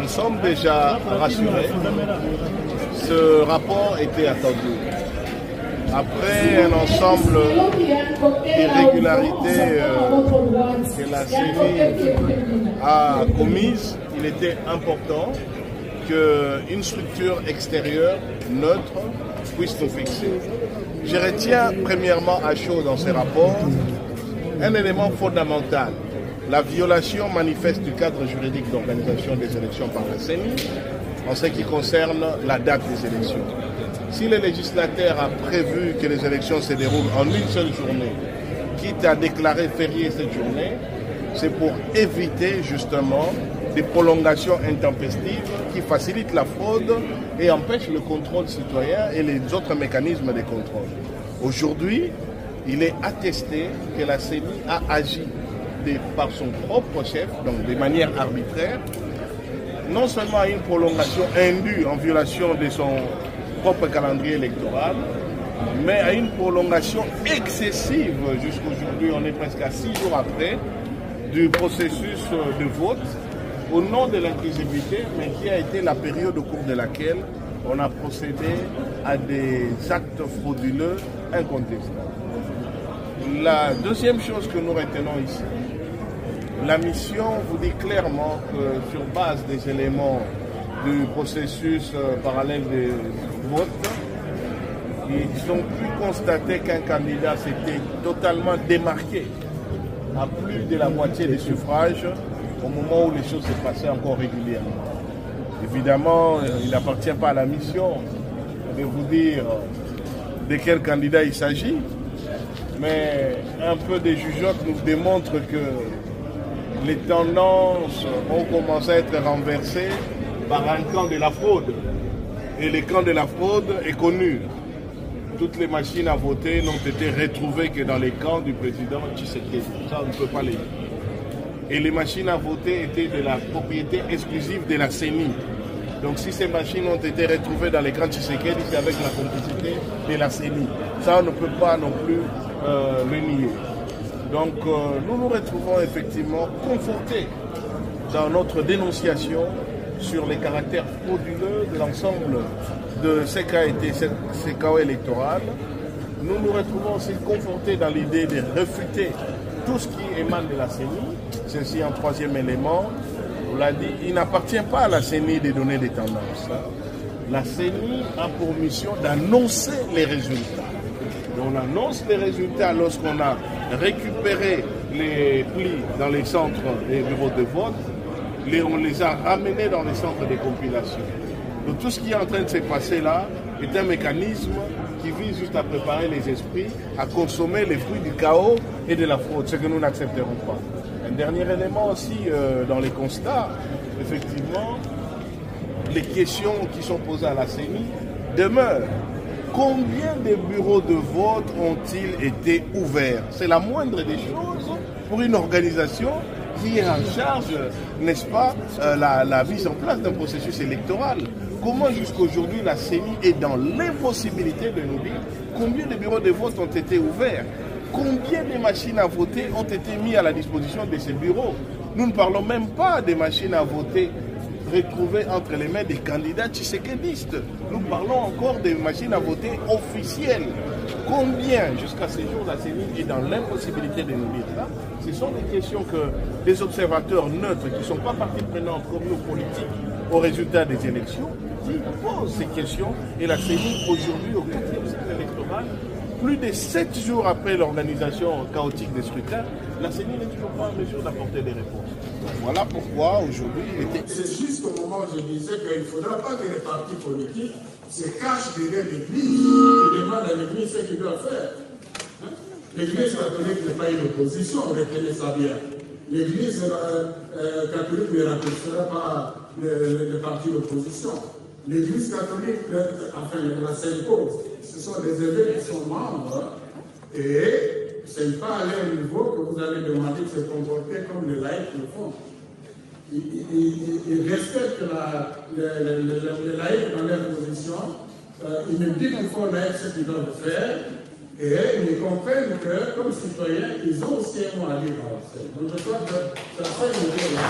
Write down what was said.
Nous sommes déjà rassurés. Ce rapport était attendu. Après un ensemble d'irrégularités que la CENI a commises, il était important qu'une structure extérieure, neutre, puisse nous fixer. Je retiens premièrement à chaud dans ces rapports un élément fondamental, la violation manifeste du cadre juridique d'organisation des élections par la CENI en ce qui concerne la date des élections. Si le législateur a prévu que les élections se déroulent en une seule journée, quitte à déclarer férié cette journée, c'est pour éviter justement des prolongations intempestives qui facilitent la fraude et empêchent le contrôle citoyen et les autres mécanismes de contrôle. Aujourd'hui, il est attesté que la CENI a agi par son propre chef, donc de manière arbitraire, non seulement à une prolongation indue en violation de son propre calendrier électoral, mais à une prolongation excessive jusqu'aujourd'hui, on est presque à 6 jours après, du processus de vote au nom de l'inclusivité, mais qui a été la période au cours de laquelle on a procédé à des actes frauduleux incontestables. La deuxième chose que nous retenons ici, la mission vous dit clairement que sur base des éléments du processus parallèle de vote, ils ont pu constater qu'un candidat s'était totalement démarqué à plus de la moitié des suffrages au moment où les choses se passaient encore régulièrement. Évidemment, il n'appartient pas à la mission de vous dire de quel candidat il s'agit, mais un peu de jugeote nous démontre que les tendances ont commencé à être renversées par un camp de la fraude. Et le camp de la fraude est connu. Toutes les machines à voter n'ont été retrouvées que dans les camps du président Tshisekedi. Ça, on ne peut pas les dire. Et les machines à voter étaient de la propriété exclusive de la CENI. Donc si ces machines ont été retrouvées dans les camps Tshisekedi, c'est avec la complicité de la CENI. Ça, on ne peut pas non plus le nier. Donc nous nous retrouvons effectivement confortés dans notre dénonciation sur les caractères frauduleux de l'ensemble de ce qu'a été ce chaos électoral. Nous nous retrouvons aussi confortés dans l'idée de réfuter tout ce qui émane de la CENI. Ceci un troisième élément. On l'a dit, il n'appartient pas à la CENI de donner des tendances. La CENI a pour mission d'annoncer les résultats. On annonce les résultats lorsqu'on a récupéré les plis dans les centres des bureaux de vote. On les a ramenés dans les centres de compilation. Donc tout ce qui est en train de se passer là est un mécanisme qui vise juste à préparer les esprits à consommer les fruits du chaos et de la fraude, ce que nous n'accepterons pas. Un dernier élément aussi dans les constats, effectivement, les questions qui sont posées à la CENI demeurent. Combien de bureaux de vote ont-ils été ouverts? C'est la moindre des choses pour une organisation qui est en charge, n'est-ce pas, la mise en place d'un processus électoral. Comment jusqu'aujourd'hui la CENI est dans l'impossibilité de nous dire combien de bureaux de vote ont été ouverts? Combien de machines à voter ont été mises à la disposition de ces bureaux? Nous ne parlons même pas des machines à voter retrouvées entre les mains des candidats tshisekédistes. Nous parlons encore des machines à voter officielles. Combien, jusqu'à ce jour, la CENI est dans l'impossibilité de nous dire ça? Ce sont des questions que des observateurs neutres qui ne sont pas partie prenante comme nous politiques au résultat des élections, qui posent ces questions. Et la CENI, aujourd'hui, au 4e cycle électoral, plus de 7 jours après l'organisation chaotique des scrutins, la CENI n'est toujours pas en mesure d'apporter des réponses. Donc voilà pourquoi aujourd'hui il était... C'est juste au moment où je disais qu'il ne faudra pas que les partis politiques se cachent derrière l'Église et demandent à l'Église ce qu'ils doivent faire. L'Église catholique n'est pas une opposition, retenez ça bien. L'Église catholique ne remplacera pas le parti d'opposition. L'Église catholique, enfin la CENCO, ce sont des évêques qui sont membres et ce n'est pas à leur niveau que vous allez demander de se comporter comme les laïcs le font. Ils respectent les laïcs dans leur position, ils me disent qu'il faut laïcs ce qu'ils doivent faire et ils comprennent que, comme citoyens, ils ont aussi un mot à dire dans la scène. Donc je crois que ça fait une idée là.